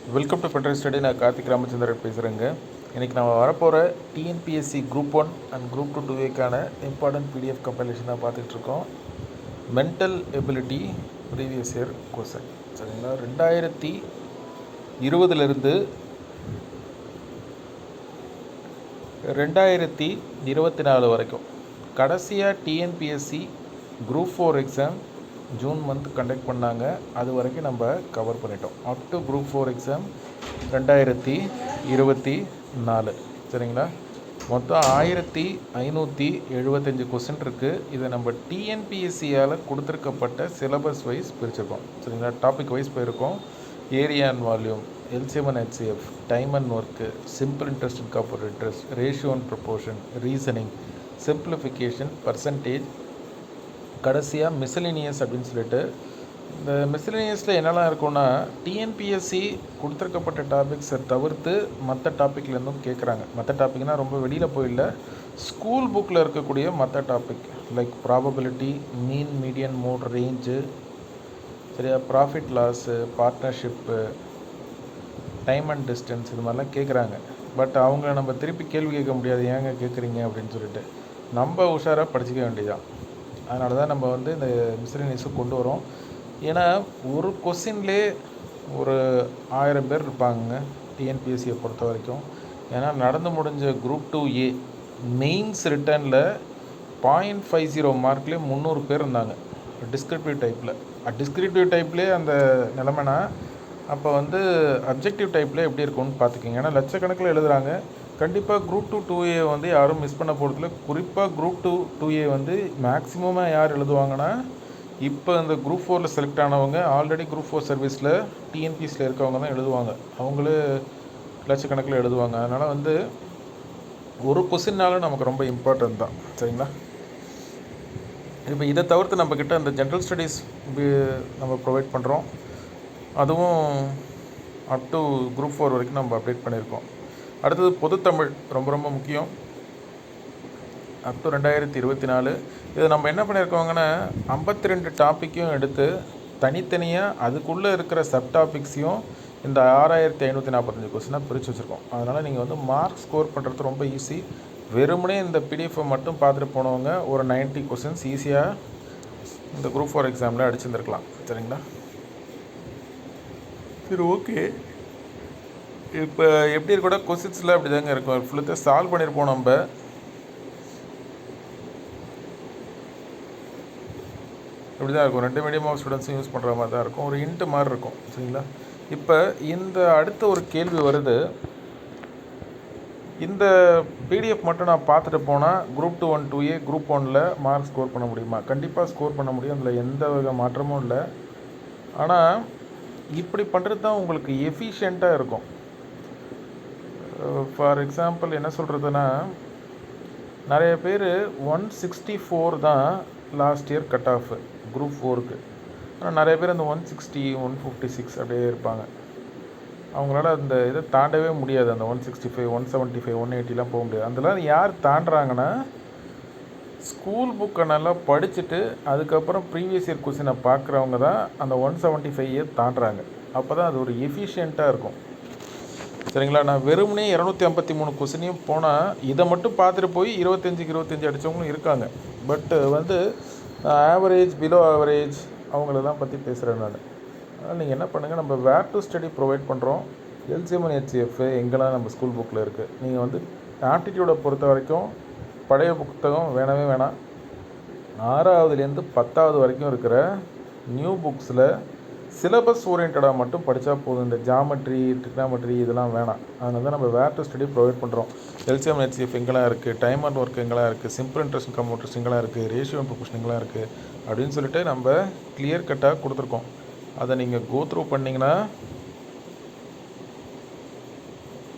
Welcome to federal study. நான் கார்த்திக் ராமச்சந்திரன் பேசுகிறேங்க. இன்றைக்கி நம்ம வரப்போகிற டிஎன்பிஎஸ்சி குரூப் 1 அண்ட் குரூப் 2 2ஏக்கான இம்பார்ட்டன்ட் பிடிஎஃப் கம்பைலேஷன் தான் பார்த்துட்ருக்கோம். Mental ability previous year question. சரிங்களா, 2020 2024 வரைக்கும் கடைசியாக TNPSC group 4 exam June month conduct பண்ணாங்க. அது வரைக்கும் நம்ம கவர் பண்ணிட்டோம். Up to group 4 exam 2024. சரிங்களா, மொத்தம் 1575 கொஸ்டின் இருக்குது. இதை நம்ம டிஎன்பிஎஸ்சியால் கொடுத்துருக்கப்பட்ட சிலபஸ் வைஸ் பிரிச்சிருக்கோம். சரிங்களா, டாபிக் வைஸ் போயிருக்கோம். Area and volume, LCM and HCF, time and work, simple interest and compound interest, ratio and proportion, reasoning, simplification, percentage, கடைசியாக மிஸ்லினியஸ் அப்படின்னு சொல்லிட்டு. இந்த மிஸ்லினியஸில் என்னெல்லாம் இருக்குன்னா, டிஎன்பிஎஸ்சி கொடுத்துருக்கப்பட்ட டாபிக்ஸை தவிர்த்து மற்ற டாப்பிக்லேருந்தும் கேட்குறாங்க. மற்ற டாப்பிக்னால் ரொம்ப வெளியில் போயிடல, ஸ்கூல் புக்கில் இருக்கக்கூடிய மற்ற டாபிக் லைக் ப்ராபபிலிட்டி, மீன், மீடியன், மோட், ரேஞ்சு, சரியா, profit loss, partnership, time and distance, இது மாதிரிலாம் கேட்குறாங்க. பட் அவங்கள நம்ம திருப்பி கேள்வி கேட்க முடியாது, ஏங்க கேட்குறீங்க அப்படின்னு சொல்லிட்டு. நம்ம உஷாராக படிச்சிக்க வேண்டியதான். அதனால தான் நம்ம இந்த மிஸ்லினியஸை கொண்டு வரோம். ஏன்னா ஒரு கொஸ்டின்லே ஒரு 1000 பேர் இருப்பாங்க டிஎன்பிஎஸ்சியை பொறுத்த வரைக்கும். ஏன்னா நடந்து முடிஞ்ச குரூப் 2A மெயின்ஸ் ரிட்டர்னில் 0.50 மார்க்லேயே 300 பேர் இருந்தாங்க டிஸ்கிரிப்டிவ் டைப்பில். டிஸ்கிரிப்டிவ் டைப்லேயே அந்த நிலமைனா அப்போ அப்ஜெக்டிவ் டைப்பில் எப்படி இருக்கும்னு பார்த்துக்கிங்க. ஏன்னா லட்சக்கணக்கில் எழுதுகிறாங்க. கண்டிப்பாக குரூப் 2 2A யாரும் மிஸ் பண்ண போகிறதுல. குறிப்பாக குரூப் 2 2A மேக்ஸிமமாக யார் எழுதுவாங்கன்னா, இப்போ இந்த குரூப் 4 செலக்ட் ஆனவங்க ஆல்ரெடி குரூப் 4 சர்வீஸில் டிஎன்பிஎஸ்சியில் இருக்கவங்க தான் எழுதுவாங்க. அவங்களே லட்சக்கணக்கில் எழுதுவாங்க. அதனால் ஒரு கொஸ்டின்னாலும் நமக்கு ரொம்ப இம்பார்ட்டன்ட் தான். சரிங்களா, இப்போ இதை தவிர்த்து நம்மக்கிட்ட இந்த ஜென்ரல் ஸ்டடீஸ் நம்ம ப்ரொவைட் பண்ணுறோம். அதுவும் அப் டு குரூப் 4 வரைக்கும் நம்ம அப்டேட் பண்ணியிருக்கோம். அடுத்தது பொதுத்தமிழ், ரொம்ப ரொம்ப முக்கியம். Up to 2024. இதை நம்ம என்ன பண்ணியிருக்கோங்கன்னா, 52 டாப்பிக்கையும் எடுத்து தனித்தனியாக அதுக்குள்ளே இருக்கிற சப் டாபிக்ஸையும் இந்த 6545 கொஸ்டினாக பிரித்து வச்சுருக்கோம். அதனால் நீங்கள் மார்க் ஸ்கோர் பண்ணுறது ரொம்ப ஈஸி. வெறுமனே இந்த பிடிஎஃப்பை மட்டும் பார்த்துட்டு போனவங்க ஒரு 90 கொஸ்டின்ஸ் ஈஸியாக இந்த குரூப் 4 எக்ஸாமில் அடிச்சுருந்துருக்கலாம். சரிங்களா, சரி, ஓகே. இப்போ எப்படி இருக்கோட கொஸ்டின்ஸில் அப்படி தாங்க இருக்கும். ஃபுல்லத்தை சால்வ் பண்ணியிருப்போம். நம்ம இப்படி தான் இருக்கும். 2 மீடியம் ஆஃப் ஸ்டூடெண்ட்ஸும் யூஸ் பண்ணுற மாதிரி தான் இருக்கும். ஒரு இன்ட்டு மாதிரி இருக்கும். சரிங்களா, இப்போ இந்த அடுத்த ஒரு கேள்வி வருது. இந்த பிடிஎஃப் மட்டும் நான் பார்த்துட்டு போனால் குரூப் 2 1 2A குரூப் 1ல் மார்க் ஸ்கோர் பண்ண முடியுமா? கண்டிப்பாக ஸ்கோர் பண்ண முடியும். அதில் எந்த வித மாற்றமும் இல்லை. ஆனால் இப்படி பண்ணுறது தான் உங்களுக்கு எஃபிஷியண்ட்டாக இருக்கும். ஃபார் எக்ஸாம்பிள் என்ன சொல்கிறதுனா, நிறைய பேர் 164 தான் last year cut off group 4க்கு. ஆனால் நிறைய பேர் அந்த 160 156 அப்படியே இருப்பாங்க. அவங்களால அந்த இதை தாண்டவே முடியாது. அந்த 165 175 180 போக முடியாது. அதெல்லாம் யார் தாண்டுறாங்கன்னா, ஸ்கூல் புக்கை நல்லா படிச்சுட்டு அதுக்கப்புறம் ப்ரீவியஸ் இயர் கொஸ்டினை பார்க்குறவங்க தான் அந்த 175 தாண்டுறாங்க. அப்போ தான் அது ஒரு எஃபிஷியண்ட்டாக இருக்கும். சரிங்களா, நான் வெறுமனே 253 கொஸ்டினையும் போனால் இதை மட்டும் பார்த்துட்டு போய் 25 அடித்தவங்களும் இருக்காங்க. பட்டு ஆவரேஜ், பிலோ ஆவரேஜ் அவங்களெல்லாம் பற்றி பேசுகிறேன் நான். அதனால் நீங்கள் என்ன பண்ணுங்கள், நம்ம வேர் டு ஸ்டடி ப்ரொவைட் பண்ணுறோம். எல்சிஎம் அண்ட் ஹெச்சிஎஃப் எங்கெல்லாம் நம்ம ஸ்கூல் புக்கில் இருக்குது. நீங்கள் ஆப்டிடியூடை பொறுத்த வரைக்கும் பழைய புத்தகம் வேணவே வேணாம். 6வதுலேருந்து 10வது வரைக்கும் இருக்கிற நியூ புக்ஸில் சிலபஸ் ஓரியன்டாக மட்டும் படித்தா போதும். இந்த ஜாமெட்ரி, ட்ரிக்னாமெட்ரி இதெல்லாம் வேணாம். அதனால தான் நம்ம வேர் டு ஸ்டடி ப்ரொவைட் பண்ணுறோம். எல்சிஎம் ஹெச்சிஎஃப் எங்கெல்லாம் இருக்குது, டைம் அண்ட் ஒர்க் எங்கெல்லாம் இருக்குது, சிம்பிள் இன்ட்ரெஸ்ட் காம்பவுண்ட் இன்ட்ரெஸ்ட் எங்கெல்லாம் இருக்குது, ரேஷியோ அண்ட் ப்ரொபோர்ஷன் எங்கெல்லாம் இருக்குது அப்படின்னு சொல்லிட்டு நம்ம கிளியர் கட்டாக கொடுத்துருக்கோம். அதை நீங்கள் கோ த்ரூ பண்ணிங்கன்னா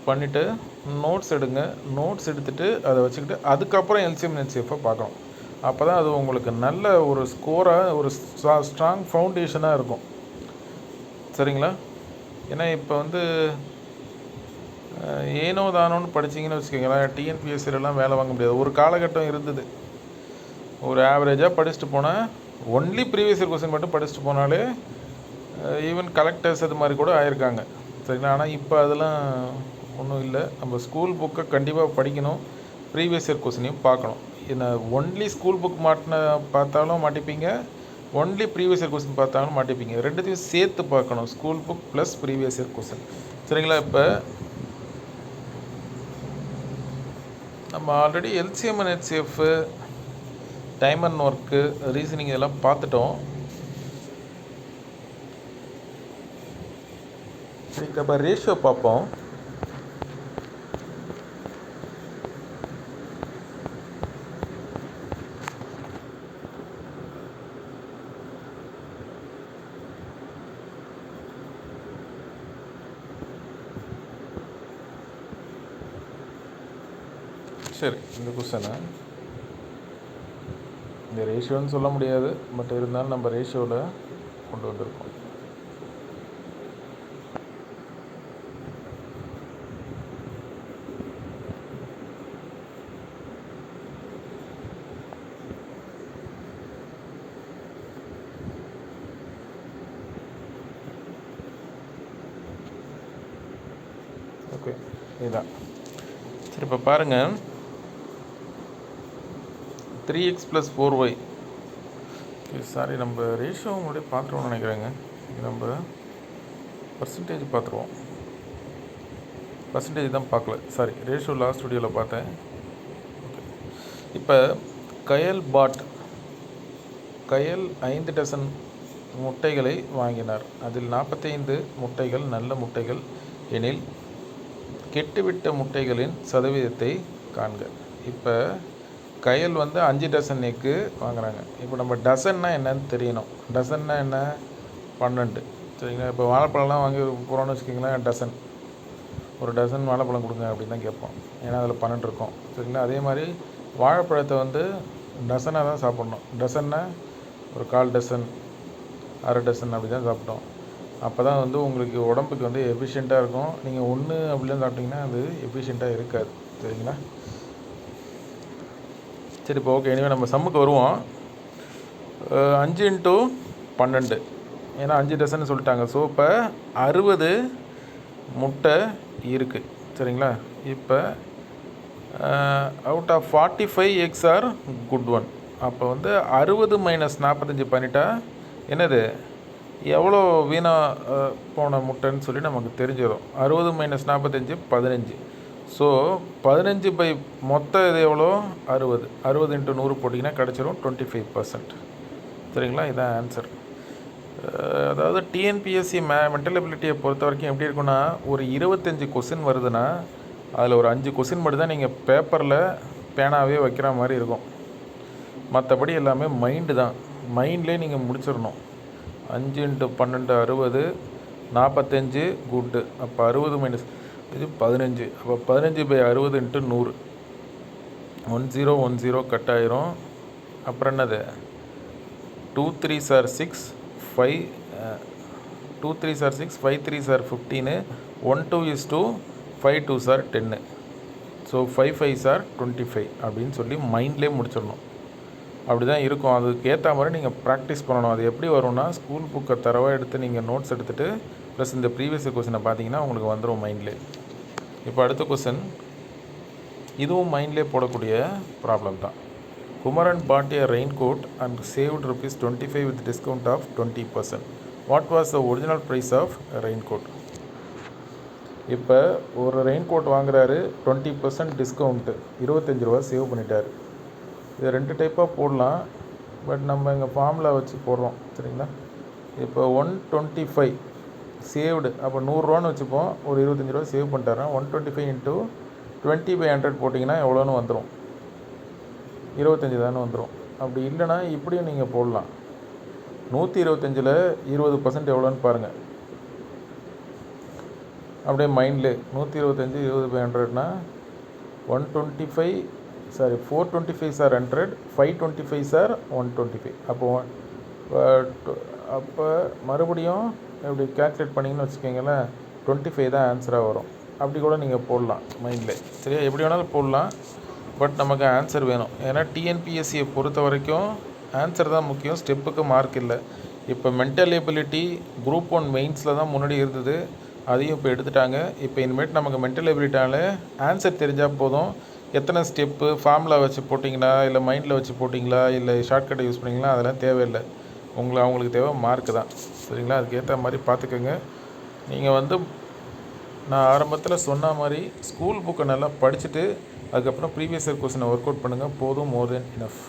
பண்ணிவிட்டு நோட்ஸ் எடுங்க. நோட்ஸ் எடுத்துகிட்டு அதை வச்சுக்கிட்டு அதுக்கப்புறம் எல்சிஎம் ஹெச்சிஎஃப்பை பார்க்கணும். அப்போ தான் அது உங்களுக்கு நல்ல ஒரு ஸ்கோராக, ஒரு ஸ்ட்ராங் ஃபவுண்டேஷனாக இருக்கும். சரிங்களா, ஏன்னா இப்போ ஏனோ தானோன்னு படிச்சிங்கன்னு வச்சுக்கோங்களேன், டிஎன்பிஎஸ்சிலலாம் வேலை வாங்க முடியாது. ஒரு காலகட்டம் இருந்தது, ஒரு ஆவரேஜாக படிச்சுட்டு போனால் ஒன்லி ப்ரீவியஸ் இயர் கொஸ்டின் மட்டும் படிச்சுட்டு போனாலே ஈவன் கலெக்டர்ஸ் அது மாதிரி கூட ஆயிருக்காங்க. சரிங்களா. ஆனால் இப்போ அதெல்லாம் ஒன்றும் இல்லை. நம்ம ஸ்கூல் புக்கை கண்டிப்பாக படிக்கணும், ப்ரீவியஸ் இயர் கொஸ்டினையும் பார்க்கணும். என்ன ஒன்லி ஸ்கூல் புக் பார்த்தாலும் மாட்டிப்பீங்க, ஒன்லி ப்ரீவியஸ் இயர் கொஸ்டின் பார்த்தாலும் மாட்டிப்பீங்க. ரெண்டுத்தையும் சேர்த்து பார்க்கணும், school book plus previous year question. சரிங்களா. இப்போ நம்ம already LCM and HCF, time and work, reasoning இதெல்லாம் பார்த்துட்டோம். சரி, இப்போ ரேஷியோ பார்ப்போம். சரி, இந்த கொஸ்டினை இந்த ரேஷியோன்னு சொல்ல முடியாது, பட் இருந்தாலும் நம்ம ரேஷியோவில் கொண்டு வந்திருக்கோம். ஓகே, இதுதான். சரி, இப்போ பாருங்கள், 3x + 4y. ஓகே, சாரி, நம்ம ரேஷியோ முன்னாடியே பார்த்துருவோம்னு நினைக்கிறேங்க. நம்ம பர்சன்டேஜ் பார்த்துருவோம். பர்சன்டேஜ் தான் பார்க்கல, சாரி, ரேஷியோ லாஸ்ட் வீடியோவில் பார்த்தேன். ஓகே, இப்போ கயல் 5 டசன் முட்டைகளை வாங்கினார். அதில் 45 முட்டைகள் நல்ல முட்டைகள் எனில் கெட்டுவிட்ட முட்டைகளின் சதவீதத்தை காண்க. இப்போ கயல் 5 டசன் எக்கு வாங்குறாங்க. இப்போ நம்ம டசன்னா என்னன்னு தெரியணும். டசன்னா என்ன? 12. சரிங்களா. இப்போ வாழைப்பழம்லாம் வாங்கி போகிறோன்னு வச்சுக்கிங்களேன், டசன், ஒரு டசன் வாழைப்பழம் கொடுங்க அப்படின்னு தான் கேட்போம், ஏன்னா அதில் 12 இருக்கும். சரிங்களா. அதே மாதிரி வாழைப்பழத்தை டசனாக தான் சாப்பிட்ணும். டசன்னா ஒரு 1/4 டசன், 1/2 டசன் அப்படி தான் சாப்பிட்டோம். அப்போ தான் உங்களுக்கு உடம்புக்கு எஃபிஷியண்ட்டாக இருக்கும். நீங்கள் ஒன்று அப்படிலாம் சாப்பிட்டிங்கன்னா அது எஃபிஷியண்ட்டாக இருக்காது. சரிங்களா. சரி, இப்போ ஓகே, இனிமேல் நம்ம சம்முக்கு வருவோம். 5 × 12, ஏன்னா 5 டசன்னு சொல்லிட்டாங்க. ஸோ இப்போ 60 முட்டை இருக்குது. சரிங்களா. இப்போ out of 45 X are good one. அப்போ 60 - 45 பண்ணிட்டா என்னது, எவ்வளோ வீணாக போன முட்டைன்னு சொல்லி நமக்கு தெரிஞ்சிடும். 60 - 45 15. ஸோ 15 மொத்தம் இது எவ்வளோ, 60. 60 × 100 போட்டிங்கன்னா கிடச்சிரும் 25%. சரிங்களா. இதுதான் ஆன்சர். அதாவது டிஎன்பிஎஸ்சி மென்டல் எபிலிட்டியை பொறுத்த வரைக்கும் எப்படி இருக்குன்னா, ஒரு 25 கொஸ்டின் வருதுன்னா அதில் ஒரு 5 கொஸ்டின் மட்டும் தான் நீங்கள் பேப்பரில் பேனாவே வைக்கிற மாதிரி இருக்கும். மற்றபடி எல்லாமே மைண்டு தான். மைண்ட்லேயே நீங்கள் முடிச்சிடணும். 5 × 12 60, 45 குட்டு. அப்போ 60 - இது 15. அப்போ 15/60 × 100, 1010 கட் ஆயிரும். அப்புறம் என்னது, 2 3s are 6, 5 2 3s are 6, 5 3s are 15, 1 2 is 2, 5 2s are 10. So 5 5s are 25 அப்படின்னு சொல்லி மைண்ட்லேயே முடிச்சிடணும். அப்படி தான் இருக்கும். அதுக்கு ஏற்ற மாதிரி நீங்கள் ப்ராக்டிஸ் பண்ணணும். அது எப்படி வரும்னா, ஸ்கூல் புக்கை தரவாக எடுத்து நீங்கள் நோட்ஸ் எடுத்துகிட்டு ப்ளஸ் இந்த ப்ரீவியஸ் கொஸ்டினை பார்த்தீங்கன்னா உங்களுக்கு வந்துடும் மைண்ட்லேயே. இப்போ அடுத்த கொஸ்டின், இதுவும் மைண்ட்லேயே போடக்கூடிய ப்ராப்ளம் தான். Kumaran bought a raincoat and saved ₹25 with discount of 20%. What was the original price of a raincoat? இப்போ ஒரு ரெயின்கோட் வாங்குறாரு, 20% டிஸ்கவுண்ட்டு, ₹25 சேவ் பண்ணிட்டார். இது 2 டைப்பாக போடலாம், பட் நம்ம எங்கள் ஃபார்முலா வச்சு போடுறோம். சரிங்களா. இப்போ 125 சேவ்டு, அப்போ ₹100 வச்சுப்போம், ஒரு ₹25 சேவ் பண்ணிட்டாரன். 125 × 20/100 போட்டிங்கன்னா எவ்வளோன்னு வந்துடும், 25 தானே வந்துடும். அப்படி இல்லைனா இப்படியும் நீங்கள் போடலாம். 125ல் 20% எவ்வளோன்னு பாருங்கள். அப்படியே மைண்டில் 125 20/100னா 425 are 100, 525 are 125. அப்போ மறுபடியும் இப்படி கேல்குலேட் பண்ணிங்கன்னு வச்சுக்கோங்களேன், 25 தான் ஆன்சராக வரும். அப்படி கூட நீங்கள் போடலாம் மைண்டில். சரியா, எப்படி வேணாலும் போடலாம், பட் நமக்கு ஆன்சர் வேணும். ஏன்னா டிஎன்பிஎஸ்சியை பொறுத்த வரைக்கும் ஆன்சர் தான் முக்கியம், ஸ்டெப்புக்கு மார்க் இல்லை. இப்போ மென்டல் எபிலிட்டி குரூப் 1 மெயின்ஸில் தான் முன்னாடி இருந்தது. அதையும் இப்போ எடுத்துட்டாங்க. இப்போ இனிமேட்டு நமக்கு மென்டல் எபிலிட்டினால ஆன்சர் தெரிஞ்சால் போதும். எத்தனை ஸ்டெப்பு ஃபார்முலா வச்சு போட்டிங்களா, இல்லை மைண்டில் வச்சு போட்டிங்களா, இல்லை ஷார்ட்கட்டை யூஸ் பண்ணிங்களா, அதெல்லாம் தேவையில்லை. அவங்களுக்கு தேவை மார்க்கு தான். சரிங்களா? அதுக்கேற்ற மாதிரி பார்த்துக்கோங்க. நீங்கள் வந்து நான் ஆரம்பத்தில் சொன்ன மாதிரி ஸ்கூல் புக்கை நல்லா படிச்சுட்டு அதுக்கப்புறம் ப்ரீவியஸ் இயர் கொஸ்டினை ஒர்க் அவுட் பண்ணுங்கள். போதும், மோர் தென் இனஃப்.